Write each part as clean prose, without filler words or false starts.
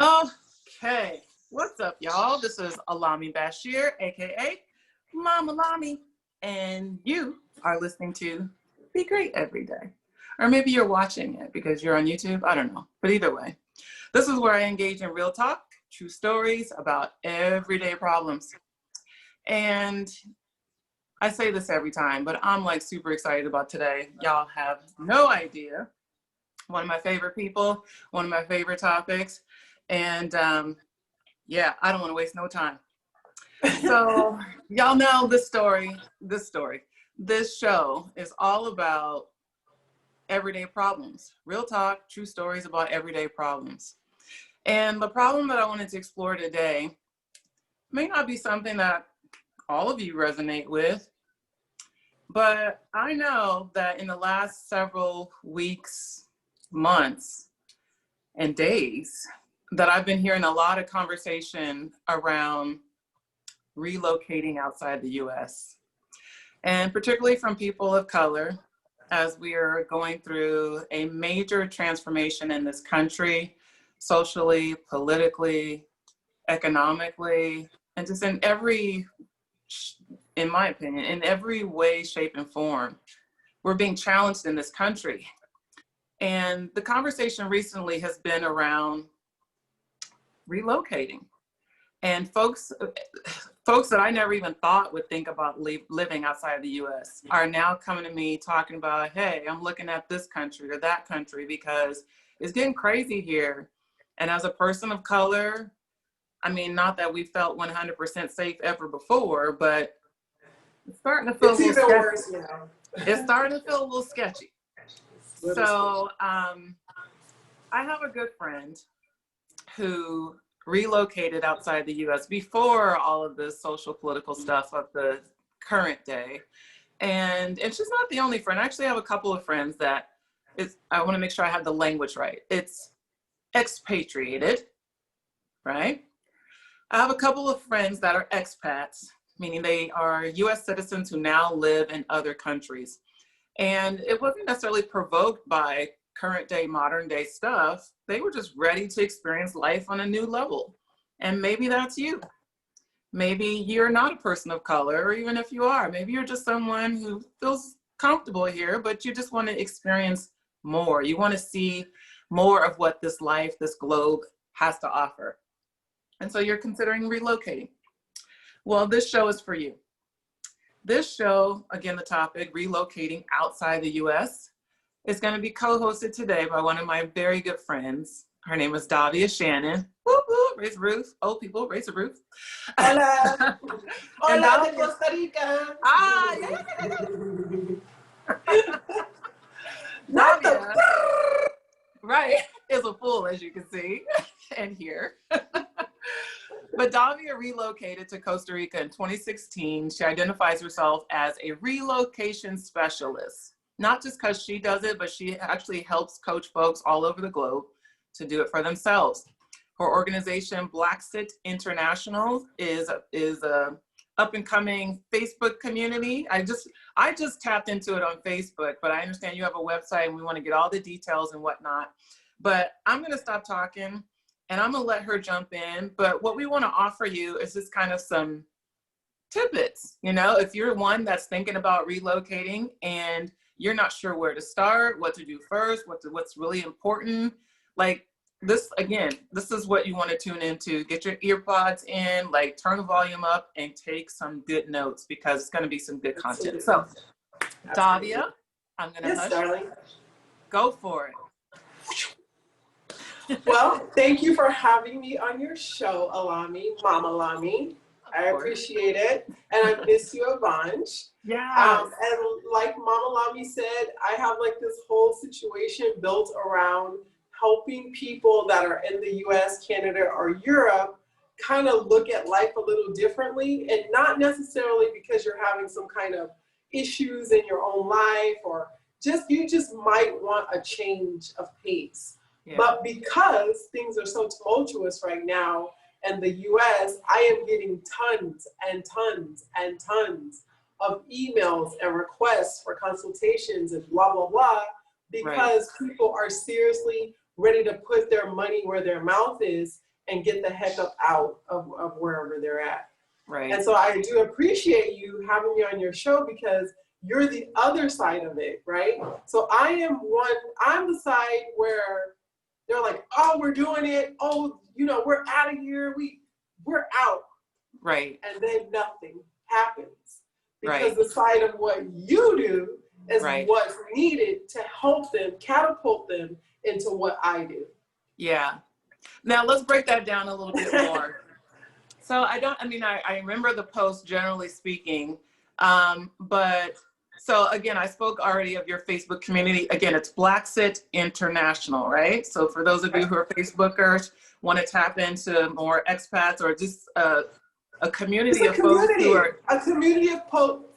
Okay, what's up, y'all? This is Alami Bashir, aka Mama Lami, and you are listening to Be Great Every Day. Or maybe you're watching it because you're on YouTube. I don't know. But either way, this is where I engage in real talk, true stories about everyday problems. And I say this every time, but I'm like super excited about today. Y'all have no idea. One of my favorite people, one of my favorite topics. And yeah, I don't want to waste no time. So y'all know this show is all about everyday problems, real talk, true stories about everyday problems. And the problem that I wanted to explore today may not be something that all of you resonate with, but I know that in the last several weeks, months, and days, that I've been hearing a lot of conversation around relocating outside the US, and particularly from people of color, as we are going through a major transformation in this country, socially, politically, economically, and just in my opinion, in every way, shape, and form. We're being challenged in this country. And the conversation recently has been around relocating. And folks that I never even thought would think about living outside the US are now coming to me talking about, hey, I'm looking at this country or that country because it's getting crazy here. And as a person of color, I mean, not that we felt 100% safe ever before, but it's starting to feel a little sketchy. Worse, you know. It's starting to feel a little sketchy. So I have a good friend who relocated outside the US before all of this social political stuff of the current day. And she's not the only friend. I actually have a couple of friends that I want to make sure I have the language right. It's expatriated, right? I have a couple of friends that are expats, meaning they are US citizens who now live in other countries. And it wasn't necessarily provoked by current day, modern day stuff. They were just ready to experience life on a new level. And maybe that's you. Maybe you're not a person of color, or even if you are, maybe you're just someone who feels comfortable here, but you just want to experience more. You want to see more of what this life, this globe has to offer. And so you're considering relocating. Well, this show is for you. This show, again, the topic, relocating outside the US, is going to be co-hosted today by one of my very good friends. Her name is Davia, Shannon. Whoop, whoop, raise a roof. Old people, raise a roof. Hola. Hola de Costa Rica. Ah, yeah. Davia, right, is a fool, as you can see and hear. But Davia relocated to Costa Rica in 2016. She identifies herself as a relocation specialist. Not just because she does it, but she actually helps coach folks all over the globe to do it for themselves. Her organization, Blaxit International, is a up and coming Facebook community. I just tapped into it on Facebook, but I understand you have a website and we want to get all the details and whatnot. But I'm going to stop talking and I'm going to let her jump in. But what we want to offer you is just kind of some tidbits. You know, if you're one that's thinking about relocating and you're not sure where to start, what to do first, what's really important, like this, again, this is what you want to tune into. Get your earpods in, like turn the volume up and take some good notes because it's going to be some good content. So, Davia, I'm going to hush. Darling. Go for it. Well, thank you for having me on your show, Alami, Mama Lami. I appreciate it, and I miss you a bunch. Yeah. And like Mama Lami said, I have like this whole situation built around helping people that are in the US, Canada, or Europe kind of look at life a little differently, and not necessarily because you're having some kind of issues in your own life, or you just might want a change of pace. Yeah. But because things are so tumultuous right now in the US, I am getting tons and tons and tons of emails and requests for consultations and blah, blah, blah, because people are seriously ready to put their money where their mouth is and get the heck up out of wherever they're at. Right. And so I do appreciate you having me on your show because you're the other side of it, right? So I'm the side where they're like, oh, we're doing it. Oh, you know, we're out of here. We're out. Right. And then nothing happens. Because Right. the side of what you do is Right. what's needed to help them, catapult them into what I do. Yeah. Now let's break that down a little bit more. So I remember the post generally speaking, but so again, I spoke already of your Facebook community. Again, it's Blaxit International, right? So for those of you who are Facebookers, want to tap into more expats or just a community of folks who are a community of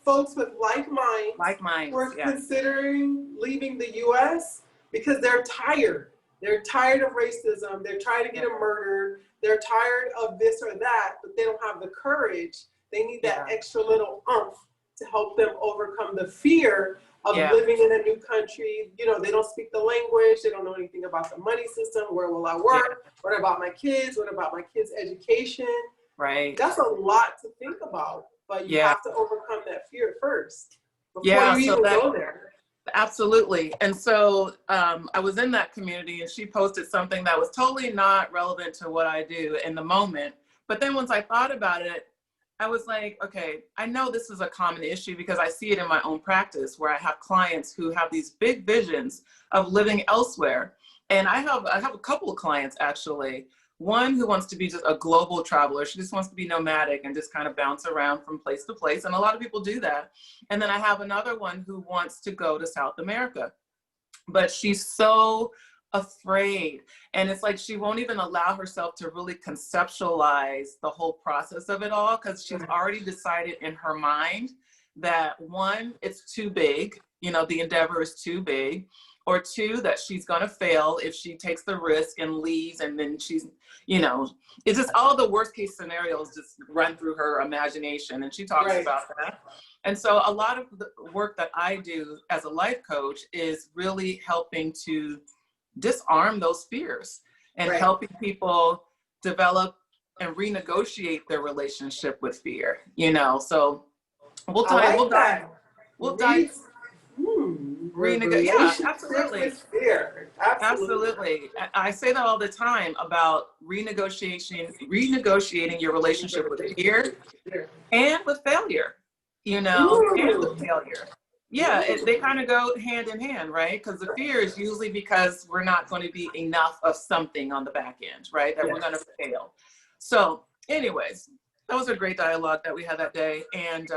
folks with like minds who are yeah. considering leaving the U.S. because they're tired. They're tired of racism. They're trying to get murdered. They're tired of this or that, but they don't have the courage. They need that extra little oomph to help them overcome the fear of living in a new country. You know, they don't speak the language. They don't know anything about the money system. Where will I work? What about my kids? What about my kids' education? Right. That's a lot to think about, but you have to overcome that fear first before you even go there. Absolutely. And so I was in that community and she posted something that was totally not relevant to what I do in the moment. But then once I thought about it, I was like, okay, I know this is a common issue because I see it in my own practice where I have clients who have these big visions of living elsewhere. And I have a couple of clients actually. One who wants to be just a global traveler. She just wants to be nomadic and just kind of bounce around from place to place. And a lot of people do that. And then I have another one who wants to go to South America, but she's so afraid. And it's like, she won't even allow herself to really conceptualize the whole process of it all because she's already decided in her mind that one, it's too big. You know, the endeavor is too big. Or two, that she's going to fail if she takes the risk and leaves. And then she's, you know, it's just all the worst case scenarios just run through her imagination. And she talks about that. And so a lot of the work that I do as a life coach is really helping to disarm those fears and helping people develop and renegotiate their relationship with fear, you know. So we'll dive. Yeah, absolutely. Absolutely. I say that all the time about renegotiating your relationship with fear and with failure, you know, and with failure. Yeah, they kind of go hand in hand, right? Because the fear is usually because we're not going to be enough of something on the back end, right? That we're going to fail. So anyways, that was a great dialogue that we had that day. And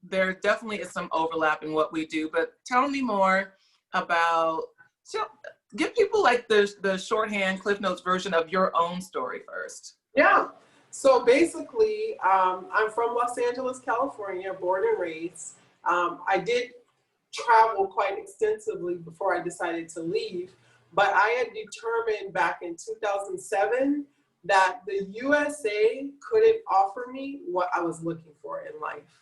there definitely is some overlap in what we do, but tell me more about, so give people like the shorthand Cliff Notes version of your own story first. Yeah. So basically, I'm from Los Angeles, California, born and raised. I did travel quite extensively before I decided to leave, but I had determined back in 2007 that the USA couldn't offer me what I was looking for in life.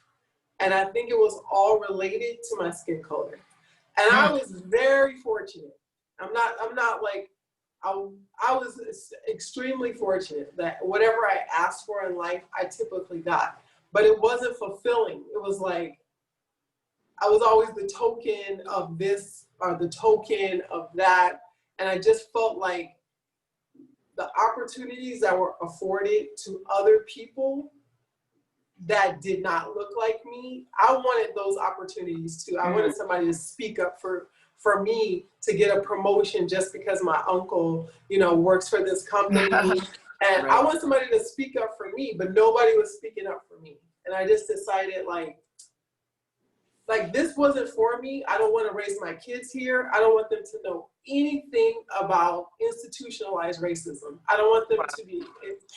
And I think it was all related to my skin color. And I was very fortunate. I was extremely fortunate that whatever I asked for in life, I typically got. But it wasn't fulfilling. It was like, I was always the token of this or the token of that. And I just felt like the opportunities that were afforded to other people that did not look like me, I wanted those opportunities too. I wanted somebody to speak up for me to get a promotion just because my uncle, you know, works for this company. And I want somebody to speak up for me, but nobody was speaking up for me. And I just decided like this wasn't for me. I don't want to raise my kids here. I don't want them to know anything about institutionalized racism. I don't want them to be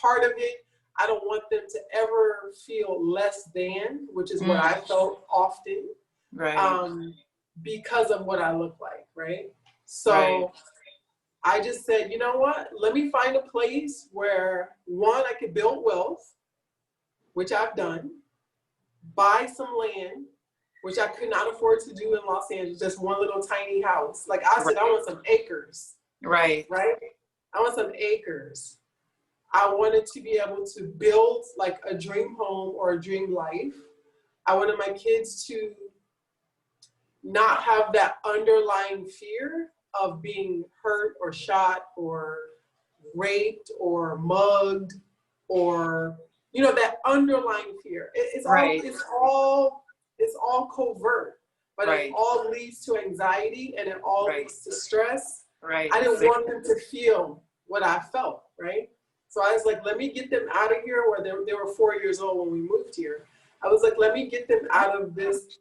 part of it. I don't want them to ever feel less than, which is what I felt often, because of what I look like, right? So I just said, you know what? Let me find a place where, one, I could build wealth, which I've done, buy some land, which I could not afford to do in Los Angeles, just one little tiny house. Like I said, I want some acres. Right? I want some acres. I wanted to be able to build like a dream home or a dream life. I wanted my kids to not have that underlying fear of being hurt or shot or raped or mugged or, you know, that underlying fear. It's all covert, but it all leads to anxiety and it all leads to stress. Right. I didn't want them to feel what I felt, right? So I was like, let me get them out of here. Where they were 4 years old when we moved here. I was like, let me get them out of this.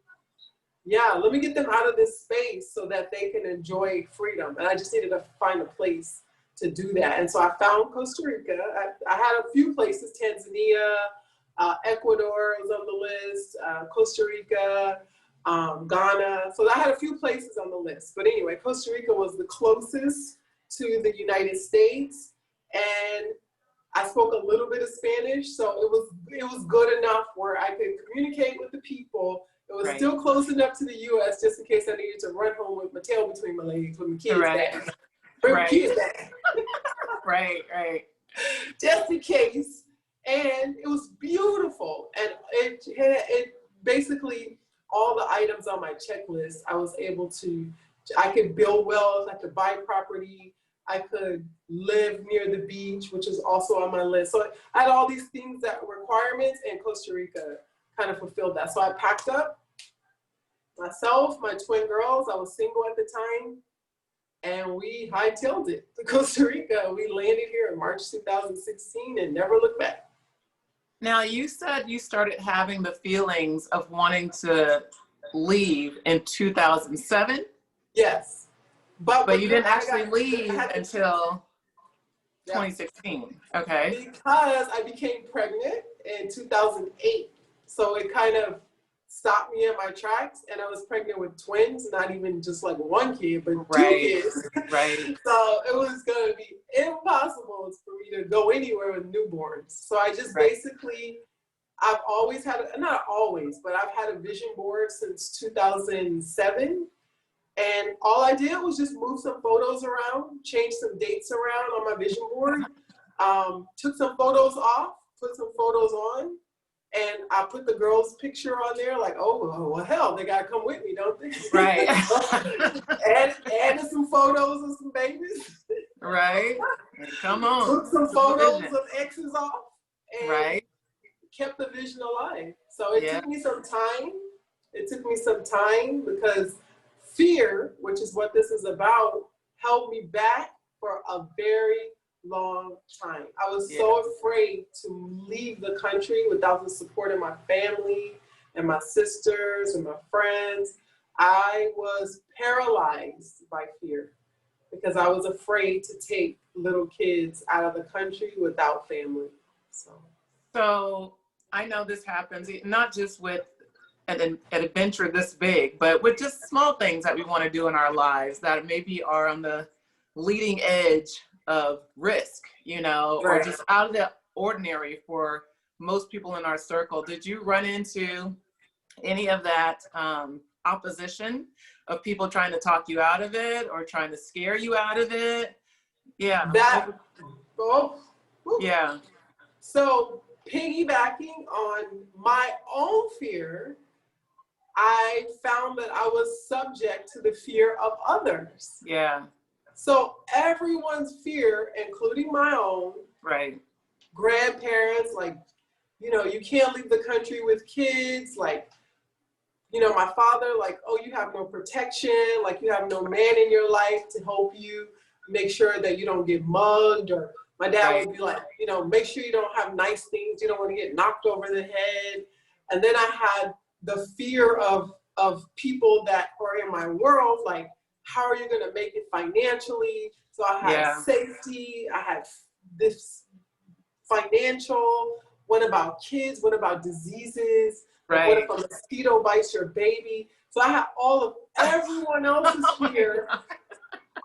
Yeah, let me get them out of this space so that they can enjoy freedom. And I just needed to find a place to do that. And so I found Costa Rica. I had a few places, Tanzania, Ecuador was on the list, Costa Rica, Ghana. So I had a few places on the list. But anyway, Costa Rica was the closest to the United States. And I spoke a little bit of Spanish, so it was good enough where I could communicate with the people. It was still close enough to the U.S. just in case I needed to run home with my tail between my legs with my kids back. Bring my kids back. Right. Just in case. And it was beautiful. And it basically, all the items on my checklist, I could build wells, I could buy property, I could live near the beach, which is also on my list. So I had all these things that were requirements, and Costa Rica kind of fulfilled that. So I packed up myself, my twin girls, I was single at the time, and we hightailed it to Costa Rica. We landed here in March 2016 and never looked back. Now, you said you started having the feelings of wanting to leave in 2007? Yes. But you didn't actually leave until 2016, okay? Because I became pregnant in 2008. So it kind of stopped me in my tracks, and I was pregnant with twins, not even just like one kid, but two kids. Right. So it was going to be impossible for me to go anywhere with newborns. So I just basically, I've always had, not always, but I've had a vision board since 2007. And all I did was just move some photos around, change some dates around on my vision board, took some photos off, put some photos on, and I put the girl's picture on there like, oh, well, hell, they got to come with me, don't they? Right. Added some photos of some babies. Right. Come on. Took some photos of exes off and kept the vision alive. So it took me some time. It took me some time because fear, which is what this is about, held me back for a very long time. I was so afraid to leave the country without the support of my family and my sisters and my friends. I was paralyzed by fear because I was afraid to take little kids out of the country without family. So I know this happens not just with an adventure this big, but with just small things that we want to do in our lives that maybe are on the leading edge of risk, you know, or just out of the ordinary for most people in our circle. Did you run into any of that opposition of people trying to talk you out of it or trying to scare you out of it? Yeah. So piggybacking on my own fear, I found that I was subject to the fear of others. Yeah. So everyone's fear, including my own, grandparents, like, you know, you can't leave the country with kids, like, you know, my father, like, oh, you have no protection, like you have no man in your life to help you make sure that you don't get mugged, or my dad would be like, you know, make sure you don't have nice things, you don't want to get knocked over the head. And then I had the fear of people that are in my world, like, how are you going to make it financially? So I had safety, I had this financial, what about kids? What about diseases? Like, what if a mosquito bites your baby? So I had all of everyone else's fear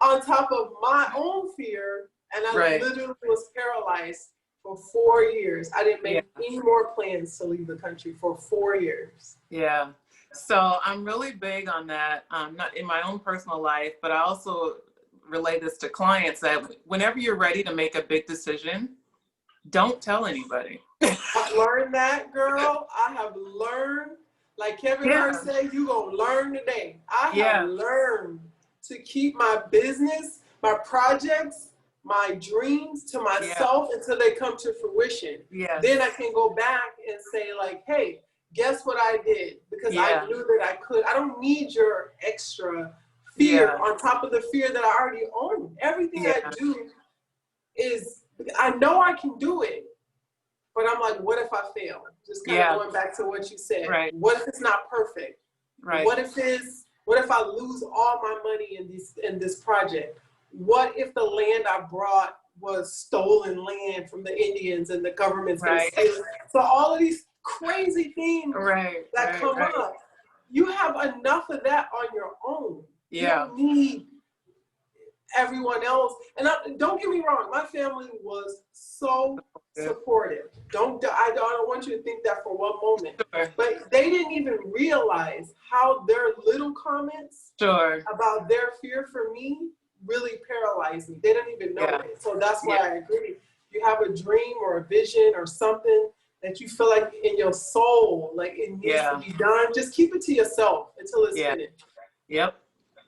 on top of my own fear, and I literally was paralyzed for 4 years. I didn't make any more plans to leave the country for 4 years. Yeah. So I'm really big on that, not in my own personal life, but I also relate this to clients that whenever you're ready to make a big decision, Don't tell anybody. I've learned that, girl. I have learned, like Kevin Hart said, you gonna learn today. I have learned to keep my business, my projects, my dreams to myself until they come to fruition. Then I can go back and say like, hey, guess what I did? Because I knew that I could. I don't need your extra fear on top of the fear that I already own. Everything I do is, I know I can do it, but I'm like, what if I fail? Just kind of going back to what you said. What if it's not perfect? What if I lose all my money in this project? What if the land I brought was stolen land from the Indians and the government's going to steal it? So all of these crazy things that come up, you have enough of that on your own. You don't need everyone else. And don't get me wrong, my family was so supportive. I don't want you to think that for one moment. But they didn't even realize how their little comments about their fear for me really paralyzed me. They didn't even know it. So that's why I agree. You have a dream or a vision or something that you feel like in your soul, like it needs to be done, just keep it to yourself until it's finished. Yep,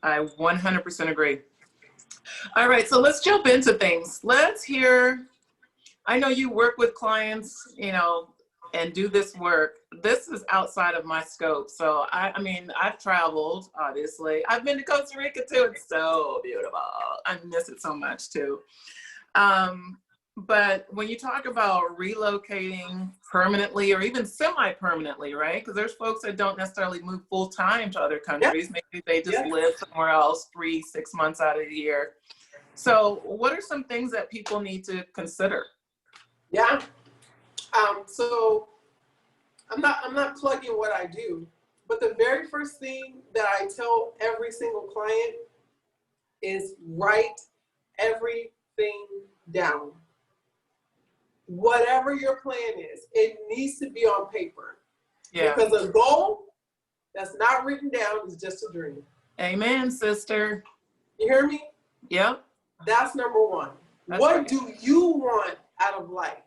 I 100% agree. All right, so let's jump into things. Let's hear, I know you work with clients, you know, and do this work. This is outside of my scope. So I mean, I've traveled, obviously. I've been to Costa Rica too. It's so beautiful. I miss it so much too. But when you talk about relocating permanently or even semi-permanently, right? Because there's folks that don't necessarily move full-time to other countries. Maybe they just live somewhere else 3-6 months out of the year. So what are some things that people need to consider? So I'm not plugging what I do, but the very first thing that I tell every single client is write everything down. Whatever your plan is, it needs to be on paper. Because a goal that's not written down is just a dream. Amen, sister. You hear me? Yep. That's number one. What do you want out of life?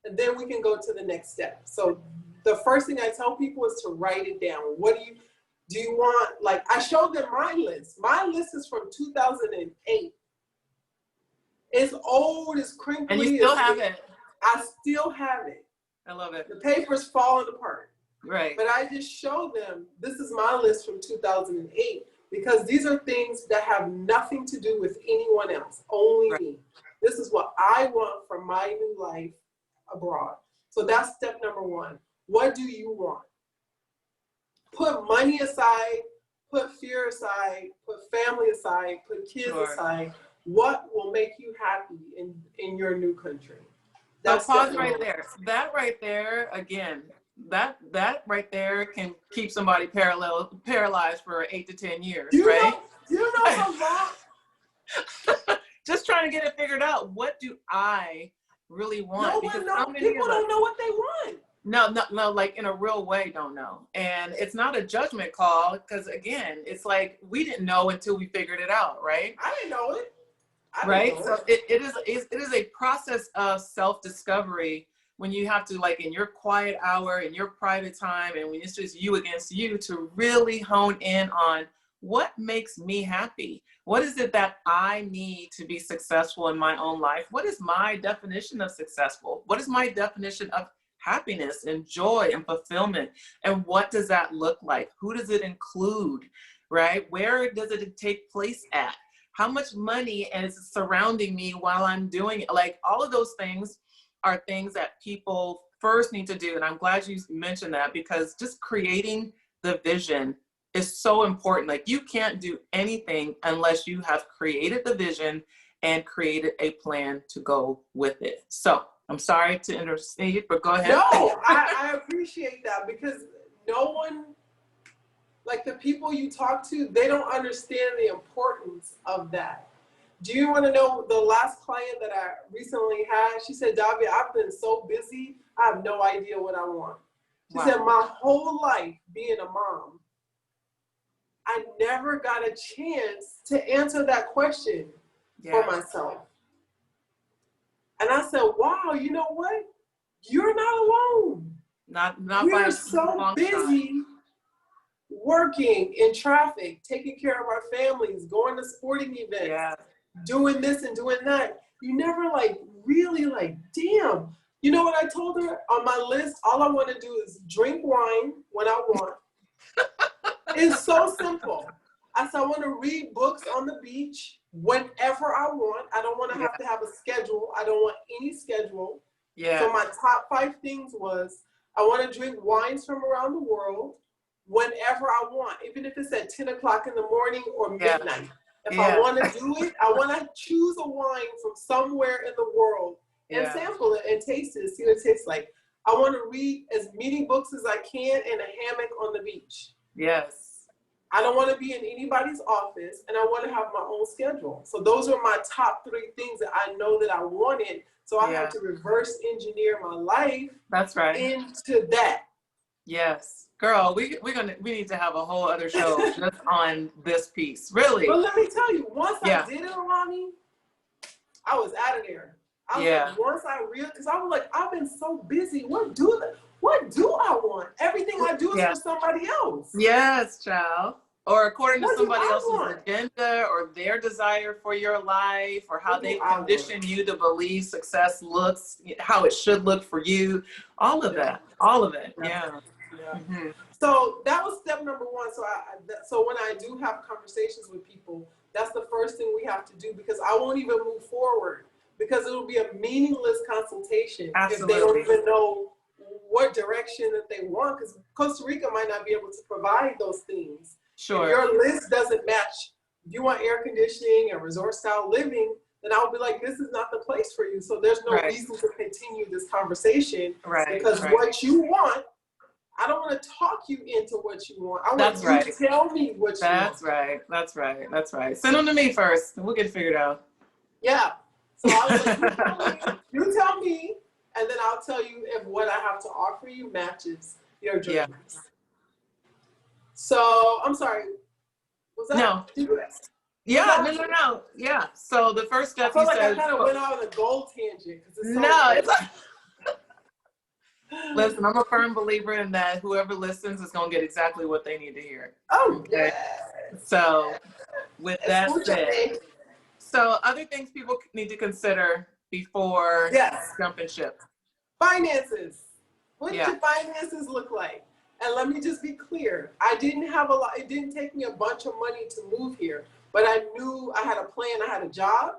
And then we can go to the next step. So the first thing I tell people is to write it down. What do you want? Like, I showed them my list. My list is from 2008. It's old, it's crinkly. And you still have it. I still have it. I love it. The paper's falling apart. Right. But I just show them, this is my list from 2008, because these are things that have nothing to do with anyone else, only me. This is what I want from my new life abroad. So that's step number one. What do you want? Put money aside, put fear aside, put family aside, put kids aside. What will make you happy in your new country? That's so pause right there. That right there, again, that right there can keep somebody paralyzed for 8 to 10 years, right? Do you know how long? Just trying to get it figured out. What do I really want? People don't know what they want. No, like in a real way, don't know. And it's not a judgment call, because again, it's like we didn't know until we figured it out, right? I didn't know it. So it is a process of self-discovery when you have to, like in your quiet hour, in your private time, and when it's just you against you, to really hone in on what makes me happy. What is it that I need to be successful in my own life? What is my definition of successful? What is my definition of happiness and joy and fulfillment? And what does that look like? Who does it include, right? Where does it take place at? How much money is surrounding me while I'm doing it? Like, all of those things are things that people first need to do. And I'm glad you mentioned that, because just creating the vision is so important. Like, you can't do anything unless you have created the vision and created a plan to go with it. So I'm sorry to intercede, but go ahead. No, I appreciate that, because no one, like the people you talk to, they don't understand the importance of that. Do you want to know the last client that I recently had? She said, Davia, I've been so busy, I have no idea what I want. She said, my whole life being a mom, I never got a chance to answer that question for myself. And I said, why? wow, you know what? You're not alone. Not We're so busy working in traffic, taking care of our families, going to sporting events, doing this and doing that. You never like really like, damn. You know what I told her on my list? All I want to do is drink wine when I want. It's so simple. I said, I want to read books on the beach whenever I want. I don't want to have a schedule. I don't want any schedule. Yeah. So my top 5 things was, I want to drink wines from around the world whenever I want, even if it's at 10 o'clock in the morning or midnight. If I want to do it, I want to choose a wine from somewhere in the world and sample it and taste it, see what it tastes like. I want to read as many books as I can in a hammock on the beach. Yes. I don't want to be in anybody's office, and I want to have my own schedule. So those are my top 3 things that I know that I wanted. So I had to reverse engineer my life. That's right. Into that. Yes. Girl, we need to have a whole other show just on this piece. Really. But let me tell you, once I did it, Alani, I was out of there. I was like, once I realized, because I was like, I've been so busy. What do I want? Everything I do is for somebody else. Yes, child. Or according to somebody else's agenda or their desire for your life, or how they condition you to believe success looks, how it should look for you. All of that. All of it. Yeah. Mm-hmm. So that was step number 1. So when I do have conversations with people, that's the first thing we have to do, because I won't even move forward, because it will be a meaningless consultation if they don't even know what direction that they want, because Costa Rica might not be able to provide those things. Sure. If your list doesn't match, if you want air conditioning and resort style living, then I'll be like, this is not the place for you. So there's no reason to continue this conversation, because what you want, I don't want to talk you into what you want. I want you to tell me what you want. That's right. Send them to me first, and we'll get it figured out. Yeah. So I was like, you tell me, and then I'll tell you if what I have to offer you matches your dreams. Yeah. So I'm sorry. Was that? No. No. Yeah. So the first step, I feel like I kind of went out on a gold tangent. Listen, I'm a firm believer in that whoever listens is going to get exactly what they need to hear. Oh, okay? So with that said, so other things people need to consider before jumping ship. Finances. What do your finances look like? And let me just be clear. I didn't have a lot. It didn't take me a bunch of money to move here, but I knew I had a plan. I had a job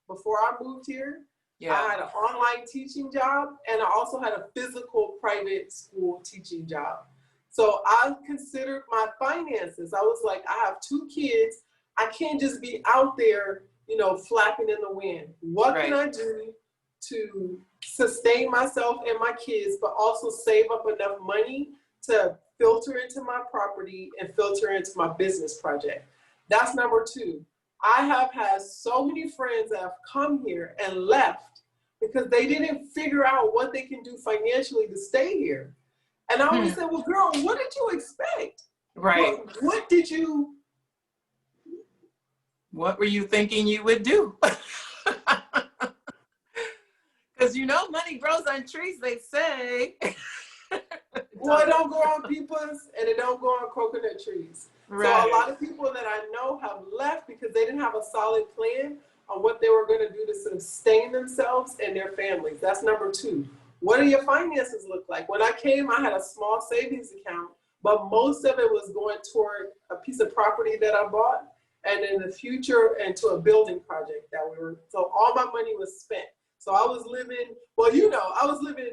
before I moved here. I had an online teaching job, and I also had a physical private school teaching job. So I considered my finances. I was like, I have 2 kids. I can't just be out there, flapping in the wind. What can I do to sustain myself and my kids, but also save up enough money to filter into my property and filter into my business project? That's number 2. I have had so many friends that have come here and left because they didn't figure out what they can do financially to stay here. And I always said, well, girl, what did you expect? Right. What were you thinking you would do? Because money grows on trees, they say. Well, it don't grow on peepers, and it don't grow on coconut trees. Right. So a lot of people that I know have left because they didn't have a solid plan on what they were going to do to sustain themselves and their families. That's number 2. What do your finances look like? When I came, I had a small savings account, but most of it was going toward a piece of property that I bought, and in the future, into a building project that so all my money was spent. So I was living, I was living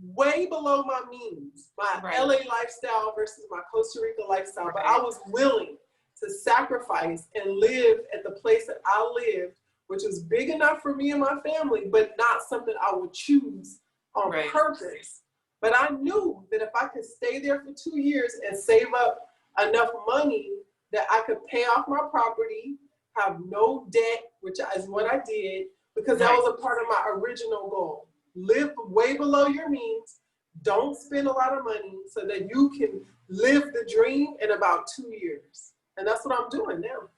way below my means, my LA lifestyle versus my Costa Rica lifestyle, but I was willing to sacrifice and live at the place that I lived, which was big enough for me and my family, but not something I would choose on purpose. But I knew that if I could stay there for 2 years and save up enough money that I could pay off my property, have no debt, which is what I did, because that was a part of my original goal. Live way below your means, don't spend a lot of money so that you can live the dream in about 2 years. And that's what I'm doing now.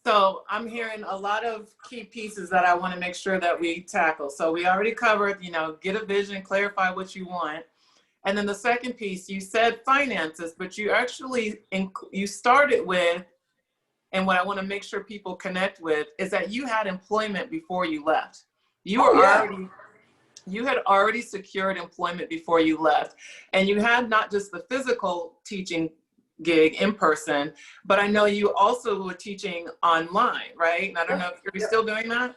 So I'm hearing a lot of key pieces that I want to make sure that we tackle. So we already covered, you know, get a vision, clarify what you want. And then the second piece, you said finances, but you actually, you started with, and what I want to make sure people connect with is that you had employment before you left. You were already, you had already secured employment before you left. And you had not just the physical teaching gig in person, but I know you also were teaching online, right? And I don't know if you're still doing that.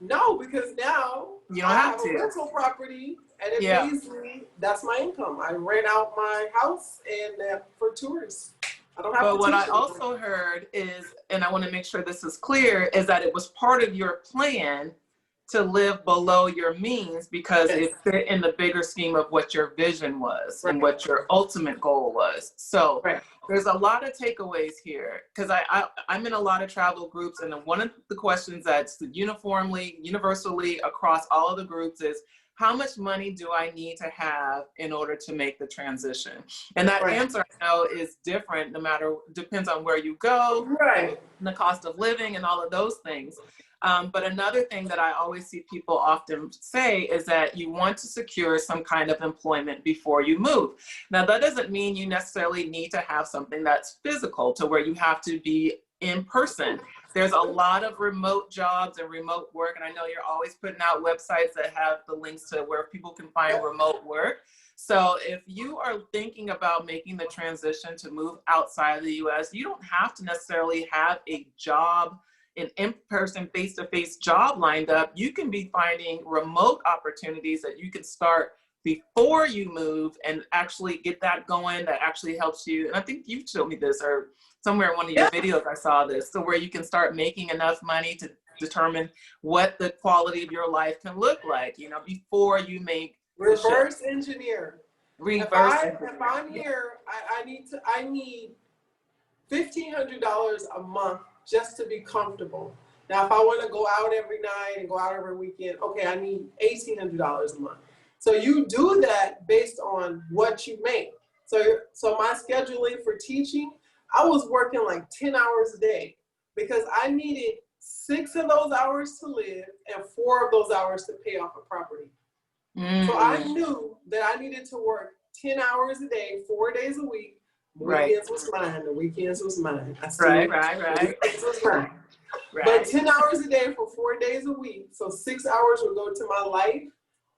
No, because now You don't I have have to. a rental property and it Yeah. pays me. That's my income. I rent out my house and for tourists. I don't have But to what teach I anyone. also heard is, and I want to make sure this is clear, is that it was part of your plan to live below your means because it fit in the bigger scheme of what your vision was and what your ultimate goal was. So there's a lot of takeaways here because I'm in a lot of travel groups, and one of the questions that's universally across all of the groups is, how much money do I need to have in order to make the transition? And that answer I know is different depends on where you go, the cost of living and all of those things. But another thing that I always see people often say is that you want to secure some kind of employment before you move. Now, that doesn't mean you necessarily need to have something that's physical to where you have to be in person. There's a lot of remote jobs and remote work. And I know you're always putting out websites that have the links to where people can find remote work. So if you are thinking about making the transition to move outside of the US, you don't have to necessarily have a job, an in-person, face-to-face job lined up. You can be finding remote opportunities that you can start before you move and actually get that going. That actually helps you. And I think you showed me this, or somewhere in one of your videos I saw this, so where you can start making enough money to determine what the quality of your life can look like, you know, before you make reverse engineer. If I'm here, I need $1,500 a month just to be comfortable. Now, if I want to go out every night and go out every weekend, okay, I need $1,800 a month. So you do that based on what you make. So my scheduling for teaching, I was working like 10 hours a day because I needed 6 of those hours to live and 4 of those hours to pay off a property. So I knew that I needed to work 10 hours a day, 4 days a week. Weekends was mine. The weekends was mine. Weekends was mine. But 10 hours a day for 4 days a week. So 6 hours would go to my life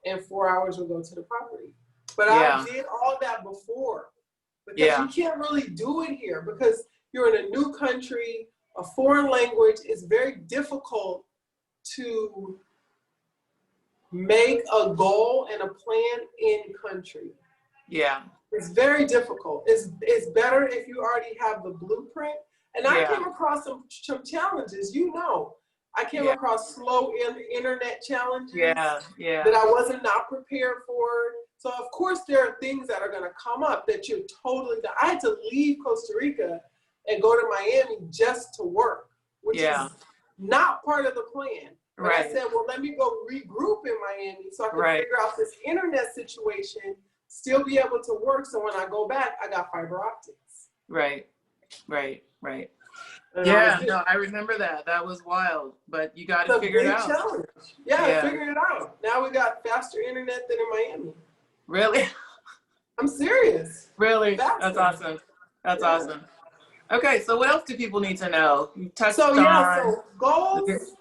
and 4 hours would go to the property. But I did all that before because you can't really do it here because you're in a new country, a foreign language. It's very difficult to make a goal and a plan in country. Yeah. It's very difficult. It's better if you already have the blueprint. And I came across some challenges, you know. I came across slow internet challenges that I wasn't not prepared for. So of course there are things that are gonna come up that you're totally, I had to leave Costa Rica and go to Miami just to work, which is not part of the plan. But I said, well, let me go regroup in Miami so I can figure out this internet situation, still be able to work. So when I go back, I got fiber optics. Right. Yeah, no, I remember that. That was wild, but you got to figure it out. Challenge. Yeah, figuring it out. Now we got faster internet than in Miami. Really? I'm serious. Really? Faster. That's awesome. That's awesome. Okay, so what else do people need to know? You touched on. So goals.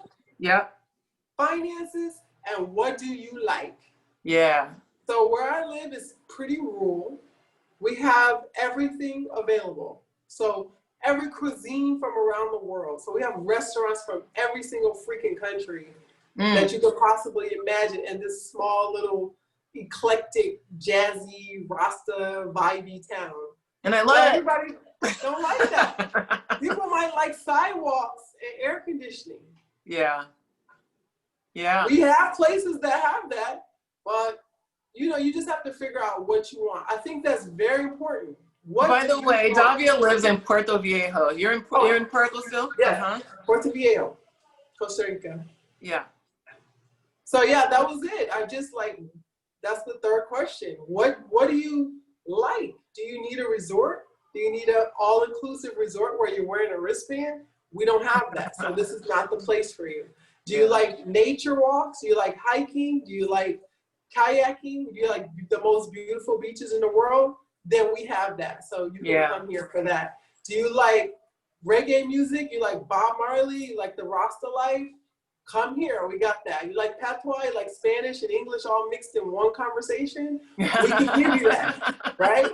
Finances, and what do you like? Yeah. So where I live is pretty rural. We have everything available. So every cuisine from around the world. So we have restaurants from every single freaking country that you could possibly imagine in this small little eclectic, jazzy, Rasta, vibey town. And I love everybody don't like that. People might like sidewalks and air conditioning. Yeah. Yeah. We have places that have that, but you know, you just have to figure out what you want. I think that's very important. By the way, Davia lives in Puerto Viejo. You're in Puerto still? Yeah. Puerto Viejo, Costa Rica. Yeah. So yeah, that was it. I just like, that's the third question. What do you like? Do you need a resort? Do you need an all-inclusive resort where you're wearing a wristband? We don't have that. So this is not the place for you. Do you like nature walks? Do you like hiking? Do you like kayaking? Do you like the most beautiful beaches in the world? Then we have that. So you can come here for that. Do you like reggae music? You like Bob Marley? You like the Rasta life? Come here. We got that. You like patois? You like Spanish and English all mixed in one conversation? We can give you that, right?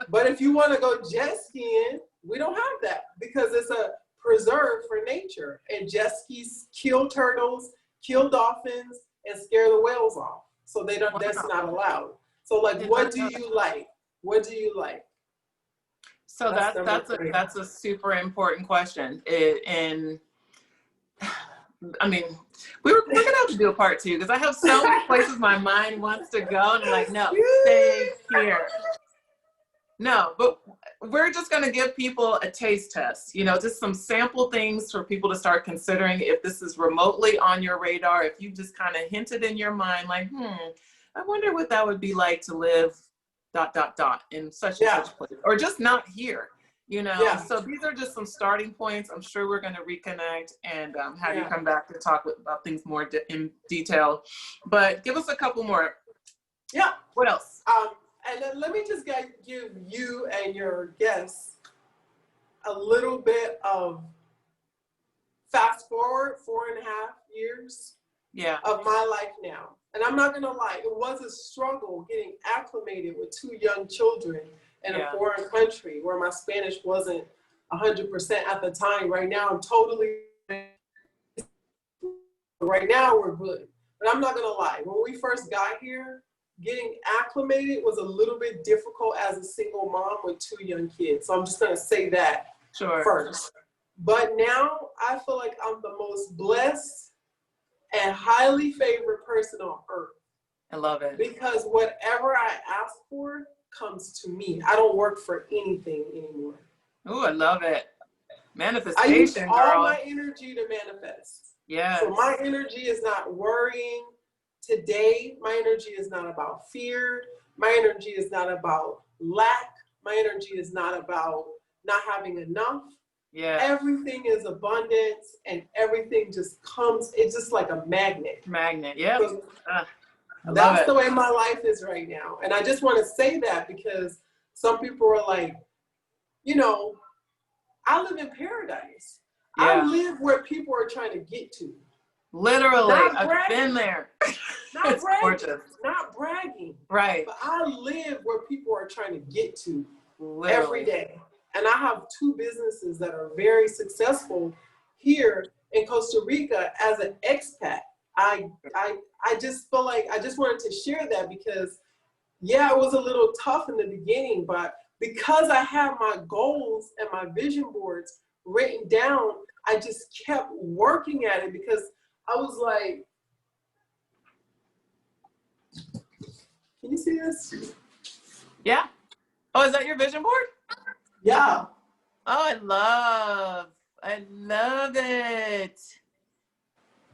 But if you want to go jet skiing, we don't have that because it's a preserve for nature. And jet skis kill turtles, kill dolphins, and scare the whales off. So they don't. That's not allowed. So like, what do you like? What do you like? So that's a super important question. And I mean, we're gonna have to do a part 2 because I have so many places my mind wants to go, and I'm like, no, stay here. No, but we're just going to give people a taste test, you know, just some sample things for people to start considering if this is remotely on your radar, if you just kind of hinted in your mind, like, I wonder what that would be like to live ... in such and such place, or just not here, you know? So these are just some starting points. I'm sure we're going to reconnect and have you come back to talk about things more in detail, but give us a couple more. Yeah. What else? And then let me just give you and your guests a little bit of fast forward 4.5 years of my life now. And I'm not going to lie, it was a struggle getting acclimated with 2 young children in a foreign country where my Spanish wasn't 100% at the time. Right now, we're good. But I'm not going to lie, when we first got here, getting acclimated was a little bit difficult as a single mom with 2 young kids. So I'm just going to say that first. But now I feel like I'm the most blessed and highly favored person on earth. I love it. Because whatever I ask for comes to me. I don't work for anything anymore. Oh, I love it. Manifestation, I use all girl. my energy to manifest. Yeah. So my energy is not worrying. Today, my energy is not about fear. My energy is not about lack. My energy is not about not having enough. Yeah. Everything is abundance and everything just comes. It's just like a magnet. Yeah. So that's the way my life is right now. And I just want to say that because some people are like, you know, I live in paradise. I live where people are trying to get to. Literally, I've been there. Not bragging. Gorgeous. Not bragging. Right. But I live where people are trying to get to every day. And I have 2 businesses that are very successful here in Costa Rica as an expat. I just feel like I just wanted to share that because, it was a little tough in the beginning, but because I have my goals and my vision boards written down, I just kept working at it because I was like, can you see this? Yeah. Oh, is that your vision board? Yeah. Oh, I love it.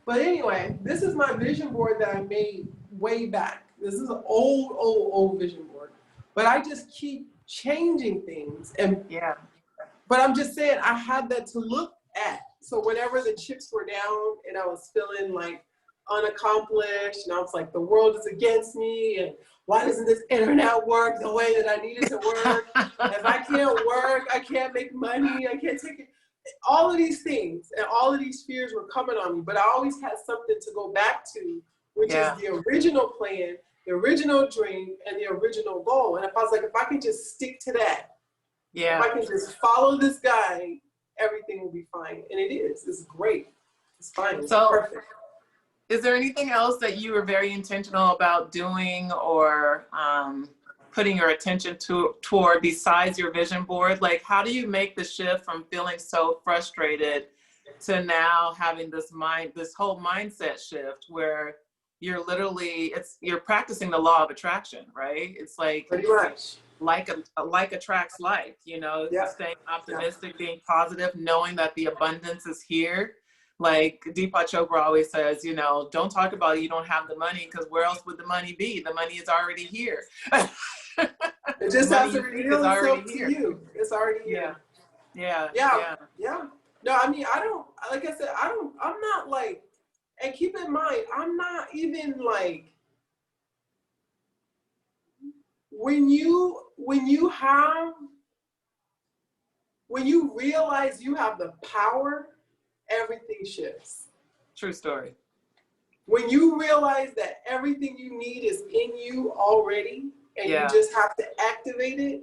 But anyway, this is my vision board that I made way back. This is an old vision board. But I just keep changing things. And but I'm just saying I had that to look at. So whenever the chips were down and I was feeling like unaccomplished and I was like, the world is against me and why doesn't this internet work the way that I need it to work? If I can't work, I can't make money, I can't take it. All of these things and all of these fears were coming on me, but I always had something to go back to, which is the original plan, the original dream, and the original goal. And if I was like, if I can just stick to that, if I can just follow this guy, everything will be fine. And it is. It's great. It's fine. It's perfect. Is there anything else that you were very intentional about doing or putting your attention toward besides your vision board? Like, how do you make the shift from feeling so frustrated to now having this whole mindset shift where you're literally, you're practicing the law of attraction, right? It's like, pretty much. Like attracts like, you know, staying optimistic, being positive, knowing that the abundance is here. Like Deepak Chopra always says, you know, don't talk about it, you don't have the money, because where else would the money be? The money is already here. It just has to reveal itself to you. It's already here. Yeah. No, I mean, I don't, like I said, I'm not like, and keep in mind, I'm not even like, when you realize you have the power, everything shifts. True story. When you realize that everything you need is in you already, and you just have to activate it.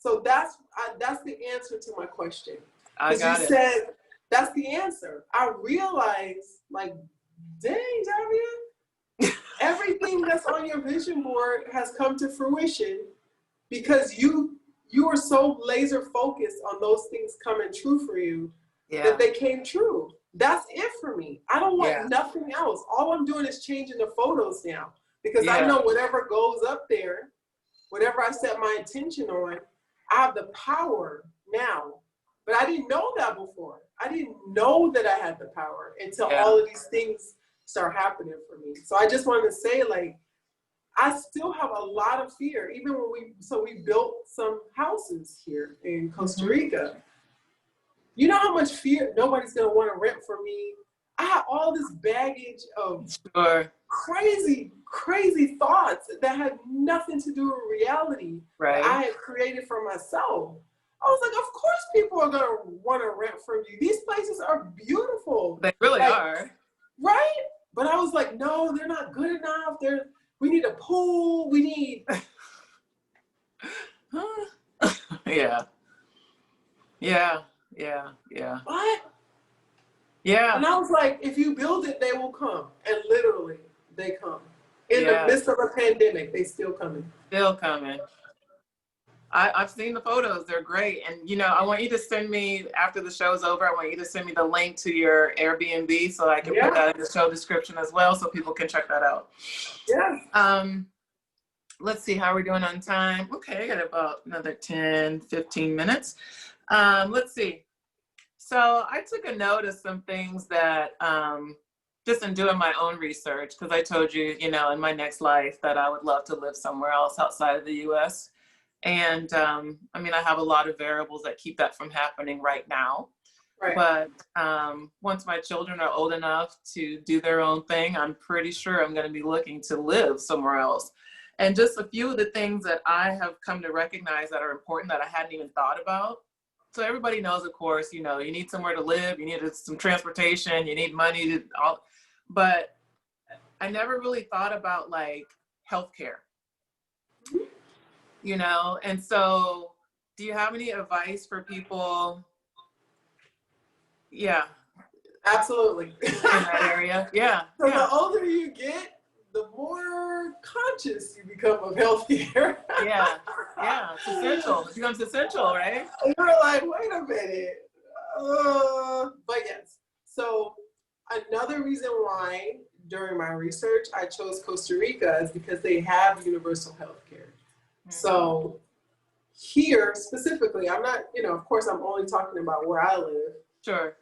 So that's the answer to my question. Because you said that's the answer. I realized, like, dang, Davia, everything that's on your vision board has come to fruition because you are so laser focused on those things coming true for you that they came true. That's it for me. I don't want nothing else. All I'm doing is changing the photos now because I know whatever goes up there, whatever I set my intention on, I have the power now. But I didn't know that before. I didn't know that I had the power until all of these things start happening for me. So I just wanted to say, like, I still have a lot of fear, even when we built some houses here in Costa Rica. You know how much fear, nobody's gonna want to rent from me. I had all this baggage of crazy, crazy thoughts that had nothing to do with reality that I had created for myself. I was like, of course people are gonna want to rent from you. These places are beautiful. They really are. Right? But I was like, no, they're not good enough. We need a pool. We need. Yeah. What? Yeah. And I was like, if you build it, they will come. And literally, they come. In the midst of a pandemic, they still coming. Still coming. I've seen the photos. They're great. And, you know, I want you to send me, after the show's over, I want you to send me the link to your Airbnb so I can put that in the show description as well so people can check that out. Yeah. Let's see, how are we doing on time? Okay, I got about another 10, 15 minutes. Let's see. So I took a note of some things that, just in doing my own research, because I told you, you know, in my next life that I would love to live somewhere else outside of the US. And I mean, I have a lot of variables that keep that from happening right now. Right. But once my children are old enough to do their own thing, I'm pretty sure I'm going to be looking to live somewhere else. And just a few of the things that I have come to recognize that are important that I hadn't even thought about. So everybody knows, of course, you know, you need somewhere to live, you need some transportation, you need money to all, but I never really thought about like healthcare, you know? And so do you have any advice for people? Yeah. Absolutely. In that area. Yeah. So the older you get, the more conscious you become of healthcare. Yeah, it's essential. It becomes essential, right? You're like, wait a minute. But yes. So another reason why during my research I chose Costa Rica is because they have universal healthcare. So here specifically, I'm not, you know, of course I'm only talking about where I live. Sure.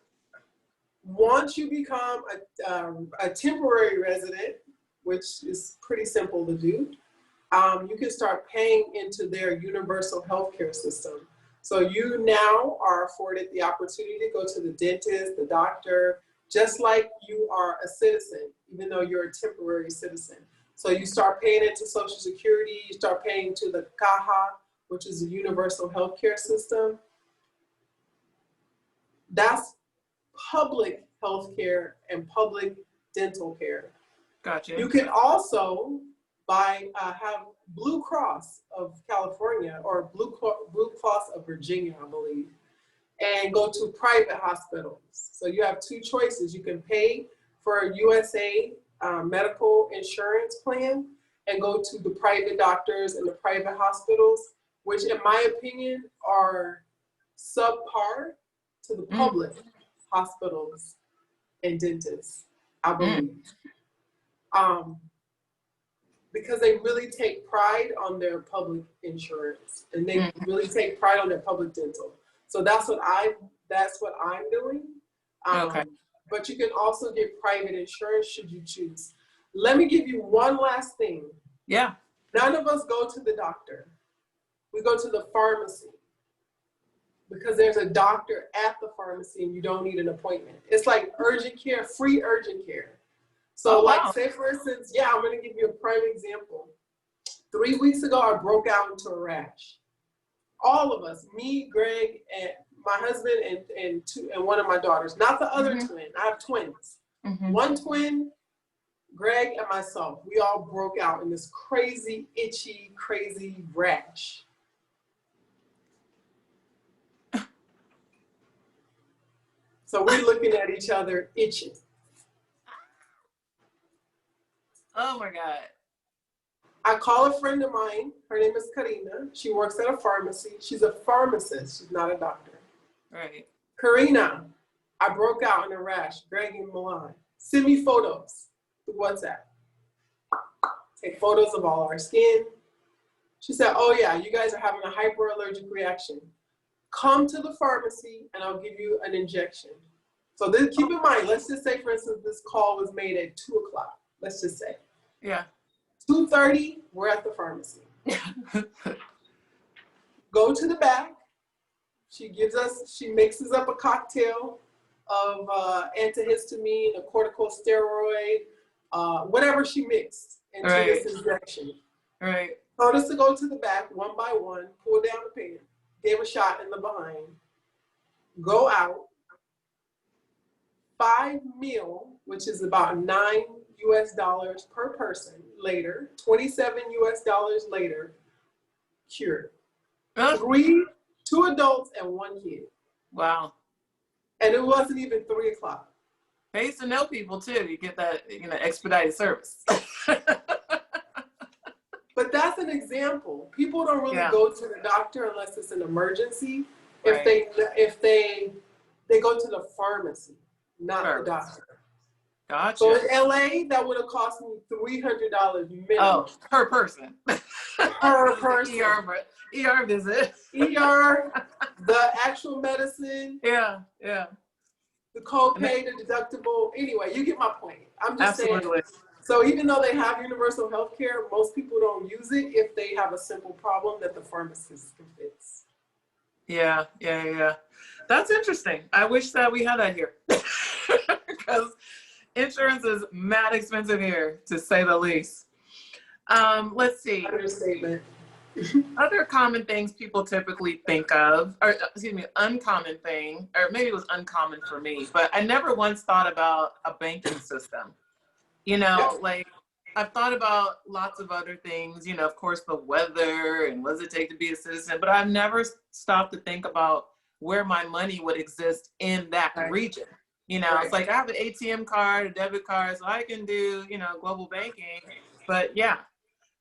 Once you become a temporary resident, which is pretty simple to do, you can start paying into their universal healthcare system. So you now are afforded the opportunity to go to the dentist, the doctor, just like you are a citizen, even though you're a temporary citizen. So you start paying into Social Security, you start paying to the Caja, which is a universal healthcare system. That's public healthcare and public dental care. Gotcha. You can also have Blue Cross of California or Blue Cross of Virginia, I believe, and go to private hospitals. So you have two choices. You can pay for a USA medical insurance plan and go to the private doctors and the private hospitals, which in my opinion are subpar to the public hospitals and dentists, I believe. Because they really take pride on their public insurance and they really take pride on their public dental. So that's what I'm doing. Okay. But you can also get private insurance should you choose. Let me give you one last thing. Yeah. None of us go to the doctor. We go to the pharmacy. because there's a doctor at the pharmacy and you don't need an appointment. It's like urgent care, free urgent care. So like, say for instance, I'm going to give you a prime example. 3 weeks ago, I broke out into a rash. All of us, me, Greg, and my husband, and one of my daughters, not the other twin. I have twins. One twin, Greg, and myself, we all broke out in this crazy, itchy, crazy rash. So we're looking at each other itching. Oh my God. I call a friend of mine. Her name is Karina. She works at a pharmacy. She's a pharmacist. She's not a doctor. Right. Karina, I broke out in a rash. Greg and Milan. Send me photos through WhatsApp. Take photos of all our skin. She said, oh yeah, you guys are having a hyperallergic reaction. Come to the pharmacy and I'll give you an injection. So then keep in mind, let's just say, for instance, this call was made at 2 o'clock. Let's just say. Yeah. 2:30, we're at the pharmacy. Go to the back. She mixes up a cocktail of antihistamine, a corticosteroid, whatever she mixed into this injection. Right. Told us to go to the back one by one, pull down the pen, gave a shot in the behind, go out, 5 meal, which is about $9 US per person later, $27 US later, cured. 2 adults and 1 kid. Wow. And it wasn't even 3 o'clock. I used to know people too. You get that, expedited service. But that's an example. People don't really go to the doctor unless it's an emergency. Right. If they go to the pharmacy, not the doctor. Gotcha. So in LA, that would have cost me $300 minimum. Oh, per person. Per person. ER visit. ER, the actual medicine. Yeah. The copay, the deductible. Anyway, you get my point. I'm just saying. Absolutely. So even though they have universal health care, most people don't use it if they have a simple problem that the pharmacist can fix. Yeah. That's interesting. I wish that we had that here. Because insurance is mad expensive here, to say the least. Let's see. Understatement. Other common things people typically think of, or uncommon thing, or maybe it was uncommon for me, but I never once thought about a banking system. Like I've thought about lots of other things, of course, the weather and what does it take to be a citizen, but I've never stopped to think about where my money would exist in that region. It's like I have an ATM card, a debit card, so I can do, global banking, but yeah.